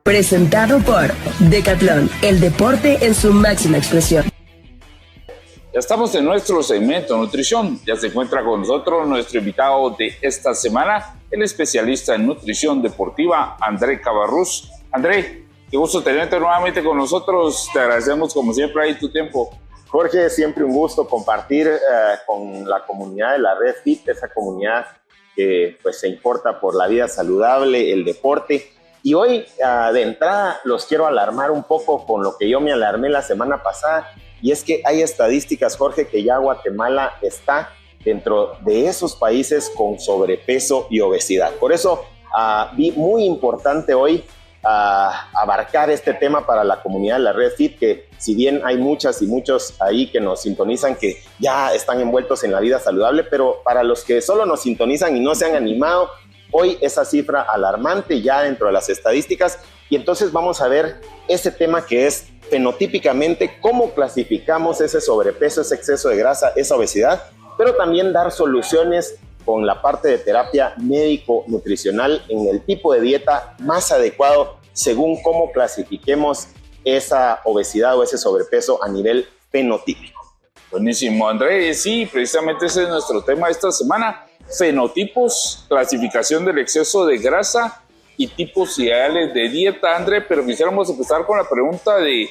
Presentado por Decathlon, el deporte en su máxima expresión. Ya estamos en nuestro segmento Nutrición. Ya se encuentra con nosotros nuestro invitado de esta semana, el especialista en nutrición deportiva, André Cabarrús. André, qué gusto tenerte nuevamente con nosotros. Te agradecemos como siempre ahí tu tiempo. Jorge, siempre un gusto compartir con la comunidad de la Red Fit, esa comunidad que pues, se importa por la vida saludable, el deporte. Y hoy, de entrada, los quiero alarmar un poco con lo que yo me alarmé la semana pasada, y es que hay estadísticas, Jorge, que ya Guatemala está dentro de esos países con sobrepeso y obesidad. Por eso vi muy importante hoy abarcar este tema para la comunidad de la Red Fit, que si bien hay muchas y muchos ahí que nos sintonizan que ya están envueltos en la vida saludable, pero para los que solo nos sintonizan y no se han animado, hoy esa cifra alarmante ya dentro de las estadísticas, y entonces vamos a ver ese tema que es fenotípicamente cómo clasificamos ese sobrepeso, ese exceso de grasa, esa obesidad, pero también dar soluciones con la parte de terapia médico-nutricional en el tipo de dieta más adecuado según cómo clasifiquemos esa obesidad o ese sobrepeso a nivel fenotípico. Buenísimo, André. Sí, precisamente ese es nuestro tema esta semana. Fenotipos, clasificación del exceso de grasa y tipos ideales de dieta, André, pero quisiéramos empezar con la pregunta de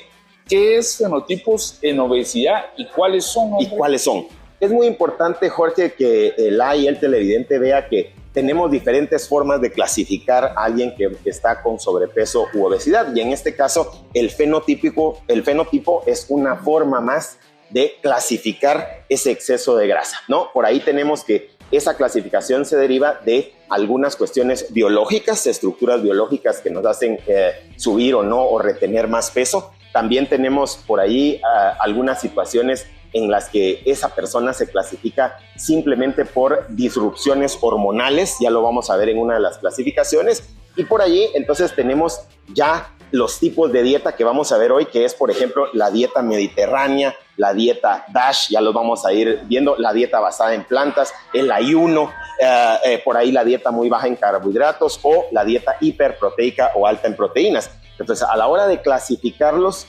¿qué es fenotipos en obesidad y cuáles son, André? ¿Y cuáles son? Es muy importante, Jorge, que el televidente vea que tenemos diferentes formas de clasificar a alguien que está con sobrepeso u obesidad, y en este caso el fenotipo es una forma más de clasificar ese exceso de grasa, ¿no? Por ahí tenemos que esa clasificación se deriva de algunas cuestiones biológicas, estructuras biológicas que nos hacen subir o no o retener más peso. También tenemos por ahí algunas situaciones en las que esa persona se clasifica simplemente por disrupciones hormonales, ya lo vamos a ver en una de las clasificaciones, y por allí entonces tenemos ya los tipos de dieta que vamos a ver hoy, que es por ejemplo la dieta mediterránea, la dieta DASH, ya los vamos a ir viendo, la dieta basada en plantas, el ayuno, por ahí la dieta muy baja en carbohidratos o la dieta hiperproteica o alta en proteínas. Entonces a la hora de clasificarlos,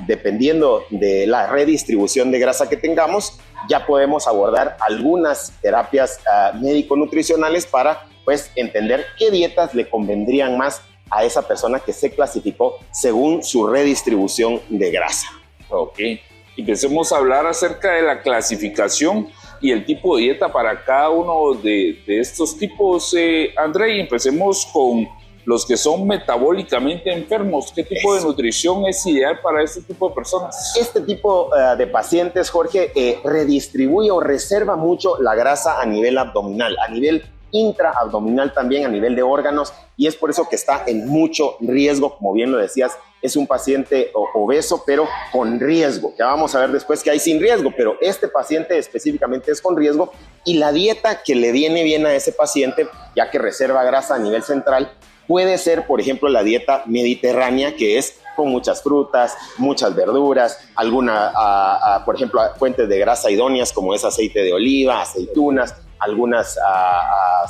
dependiendo de la redistribución de grasa que tengamos, ya podemos abordar algunas terapias médico-nutricionales para pues entender qué dietas le convendrían más a esa persona que se clasificó según su redistribución de grasa. Ok, empecemos a hablar acerca de la clasificación y el tipo de dieta para cada uno de estos tipos, André, y empecemos con los que son metabólicamente enfermos. ¿Qué tipo de nutrición es ideal para este tipo de personas? Este tipo de pacientes, Jorge, redistribuye o reserva mucho la grasa a nivel abdominal, a nivel intraabdominal también, a nivel de órganos, y es por eso que está en mucho riesgo, como bien lo decías, es un paciente obeso, pero con riesgo. Ya vamos a ver después que hay sin riesgo, pero este paciente específicamente es con riesgo, y la dieta que le viene bien a ese paciente, ya que reserva grasa a nivel central, puede ser, por ejemplo, la dieta mediterránea, que es con muchas frutas, muchas verduras, por ejemplo, fuentes de grasa idóneas como es aceite de oliva, aceitunas, algunas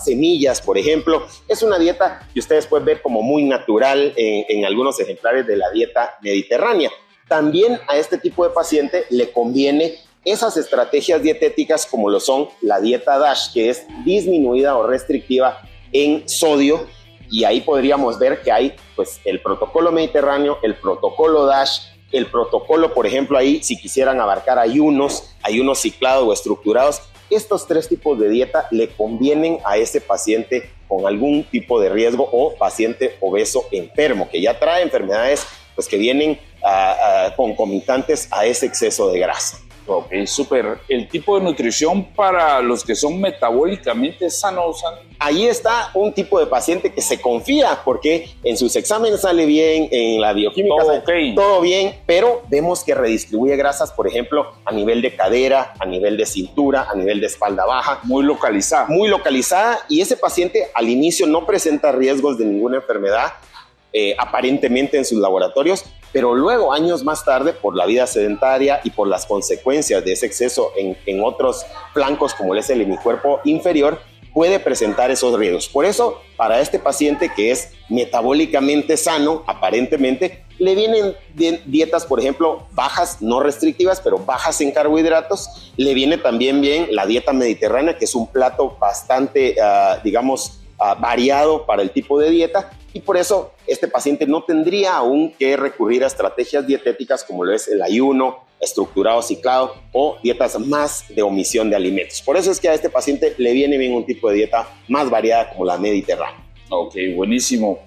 semillas, por ejemplo. Es una dieta que ustedes pueden ver como muy natural en algunos ejemplares de la dieta mediterránea. También a este tipo de paciente le conviene esas estrategias dietéticas como lo son la dieta DASH, que es disminuida o restrictiva en sodio, y ahí podríamos ver que hay pues el protocolo mediterráneo, el protocolo DASH, el protocolo, por ejemplo, ahí si quisieran abarcar ayunos ciclados o estructurados. Estos tres tipos de dieta le convienen a ese paciente con algún tipo de riesgo o paciente obeso enfermo, que ya trae enfermedades pues, que vienen concomitantes a ese exceso de grasa. Ok, súper. El tipo de nutrición para los que son metabólicamente sanos. Ahí está un tipo de paciente que se confía porque en sus exámenes sale bien, en la bioquímica todo bien, pero vemos que redistribuye grasas, por ejemplo, a nivel de cadera, a nivel de cintura, a nivel de espalda baja. Muy localizada. Muy localizada, y ese paciente al inicio no presenta riesgos de ninguna enfermedad, aparentemente en sus laboratorios, pero luego años más tarde por la vida sedentaria y por las consecuencias de ese exceso en otros flancos como es el hemicuerpo inferior, puede presentar esos riesgos. Por eso, para este paciente que es metabólicamente sano, aparentemente, le vienen dietas, por ejemplo, bajas, no restrictivas, pero bajas en carbohidratos. Le viene también bien la dieta mediterránea, que es un plato bastante, variado para el tipo de dieta. Y por eso este paciente no tendría aún que recurrir a estrategias dietéticas como lo es el ayuno estructurado, ciclado o dietas más de omisión de alimentos. Por eso es que a este paciente le viene bien un tipo de dieta más variada como la mediterránea. Ok, buenísimo.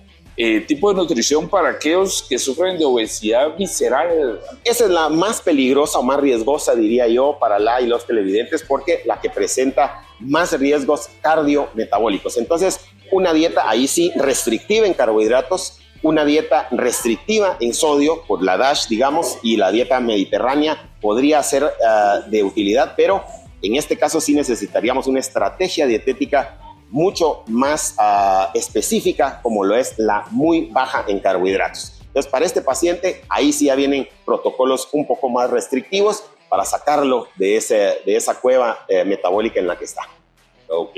Tipo de nutrición para aquellos que sufren de obesidad visceral. Esa es la más peligrosa o más riesgosa, diría yo, para la y los televidentes, porque la que presenta más riesgos cardiometabólicos. Entonces, una dieta ahí sí restrictiva en carbohidratos, una dieta restrictiva en sodio por la DASH, digamos, y la dieta mediterránea podría ser de utilidad, pero en este caso sí necesitaríamos una estrategia dietética mucho más específica, como lo es la muy baja en carbohidratos. Entonces, para este paciente, ahí sí ya vienen protocolos un poco más restrictivos para sacarlo de esa cueva metabólica en la que está. Ok,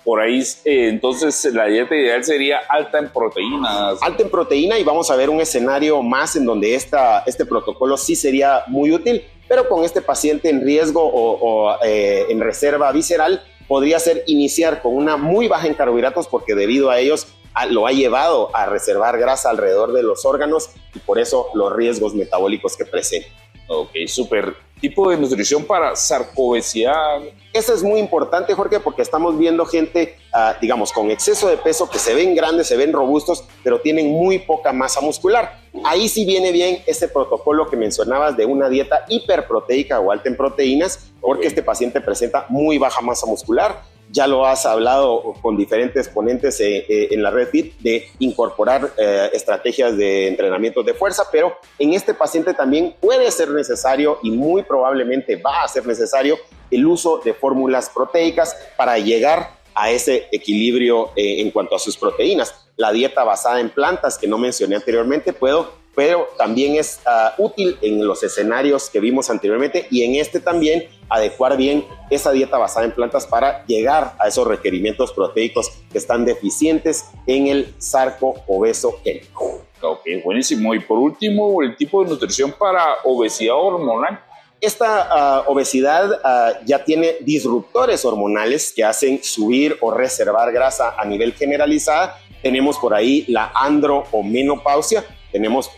por ahí entonces la dieta ideal sería alta en proteínas. Alta en proteína, y vamos a ver un escenario más en donde este protocolo sí sería muy útil, pero con este paciente en riesgo o en reserva visceral, podría ser iniciar con una muy baja en carbohidratos, porque debido a ellos lo ha llevado a reservar grasa alrededor de los órganos y por eso los riesgos metabólicos que presenta. Ok, súper. Tipo de nutrición para sarcobesidad. Eso es muy importante, Jorge, porque estamos viendo gente, digamos, con exceso de peso, que se ven grandes, se ven robustos, pero tienen muy poca masa muscular. Ahí sí viene bien ese protocolo que mencionabas de una dieta hiperproteica o alta en proteínas, porque este paciente presenta muy baja masa muscular. Ya lo has hablado con diferentes ponentes en la Red Fit de incorporar estrategias de entrenamiento de fuerza, pero en este paciente también puede ser necesario, y muy probablemente va a ser necesario, el uso de fórmulas proteicas para llegar a ese equilibrio en cuanto a sus proteínas. La dieta basada en plantas, que no mencioné anteriormente, pero también es útil en los escenarios que vimos anteriormente, y en este también adecuar bien esa dieta basada en plantas para llegar a esos requerimientos proteicos que están deficientes en el sarco obeso quémico. Ok, buenísimo. Y por último, el tipo de nutrición para obesidad hormonal. Esta obesidad ya tiene disruptores hormonales que hacen subir o reservar grasa a nivel generalizada. Tenemos por ahí la andro o menopausia. Tenemos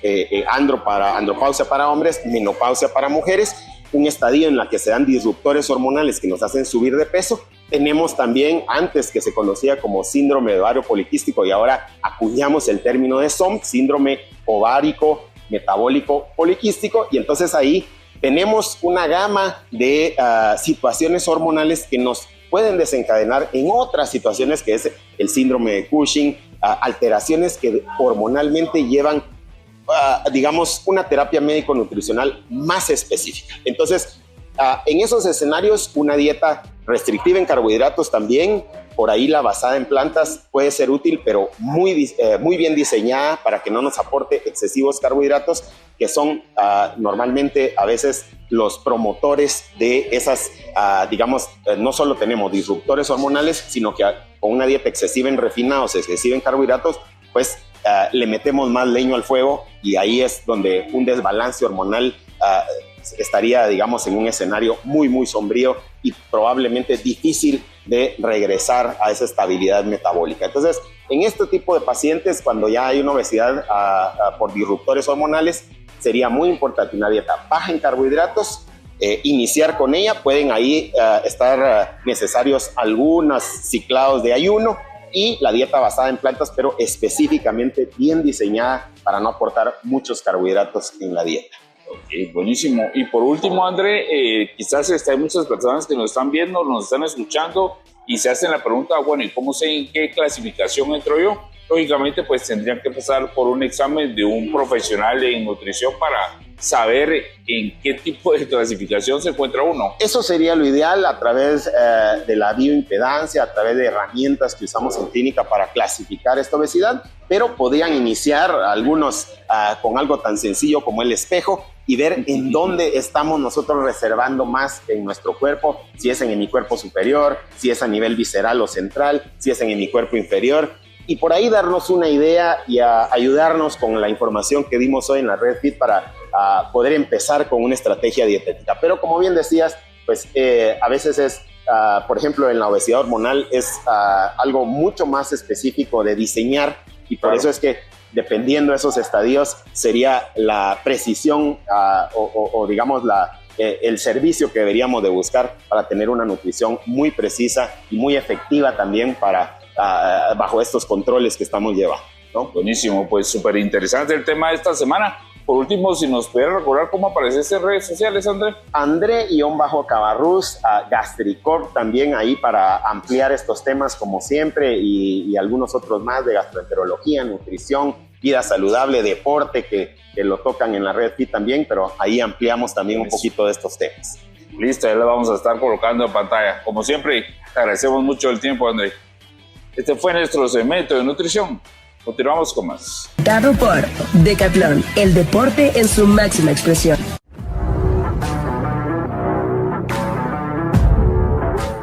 andropausia para hombres, menopausia para mujeres, un estadio en la que se dan disruptores hormonales que nos hacen subir de peso. Tenemos también, antes que se conocía como síndrome de ovario poliquístico, y ahora acuñamos el término de SOM, síndrome ovárico metabólico poliquístico, y entonces ahí tenemos una gama de situaciones hormonales que nos pueden desencadenar en otras situaciones, que es el síndrome de Cushing, alteraciones que hormonalmente llevan digamos, una terapia médico-nutricional más específica. Entonces, en esos escenarios, una dieta restrictiva en carbohidratos también, por ahí la basada en plantas puede ser útil, pero muy bien diseñada para que no nos aporte excesivos carbohidratos, que son normalmente a veces los promotores de esas, no solo tenemos disruptores hormonales, sino que con una dieta excesiva en refinados, excesiva en carbohidratos, pues le metemos más leño al fuego, y ahí es donde un desbalance hormonal estaría, digamos, en un escenario muy, muy sombrío y probablemente difícil de regresar a esa estabilidad metabólica. Entonces, en este tipo de pacientes, cuando ya hay una obesidad por disruptores hormonales, sería muy importante una dieta baja en carbohidratos. Iniciar con ella, pueden ahí estar necesarios algunos ciclados de ayuno, y la dieta basada en plantas, pero específicamente bien diseñada para no aportar muchos carbohidratos en la dieta. Ok, buenísimo. Y por último, André, quizás hay muchas personas que nos están viendo, nos están escuchando y se hacen la pregunta, bueno, ¿y cómo sé en qué clasificación entro yo? Lógicamente, pues tendrían que pasar por un examen de un profesional en nutrición para saber en qué tipo de clasificación se encuentra uno. Eso sería lo ideal, a través de la bioimpedancia, a través de herramientas que usamos en clínica para clasificar esta obesidad, pero podrían iniciar algunos con algo tan sencillo como el espejo, y ver en dónde estamos nosotros reservando más en nuestro cuerpo, si es en el hemiscuerpo superior, si es a nivel visceral o central, si es en el hemiscuerpo inferior, y por ahí darnos una idea y ayudarnos con la información que dimos hoy en la Red Fit para poder empezar con una estrategia dietética. Pero como bien decías, pues a veces es, por ejemplo, en la obesidad hormonal es algo mucho más específico de diseñar, y por eso es que dependiendo de esos estadios sería la precisión o digamos el servicio que deberíamos de buscar para tener una nutrición muy precisa y muy efectiva también para bajo estos controles que estamos llevando, ¿no? Buenísimo, pues súper interesante el tema de esta semana. Por último, si nos pudiera recordar cómo apareciste en redes sociales, André. André-Cabarrús, Gastricorp también ahí para ampliar estos temas como siempre y algunos otros más de gastroenterología, nutrición, vida saludable, deporte que lo tocan en la Red Fit también, pero ahí ampliamos también un poquito de estos temas. Listo, ya lo vamos a estar colocando en pantalla. Como siempre, te agradecemos mucho el tiempo, André. Este fue nuestro segmento de nutrición. Continuamos con más. Dado por Decathlon, el deporte en su máxima expresión.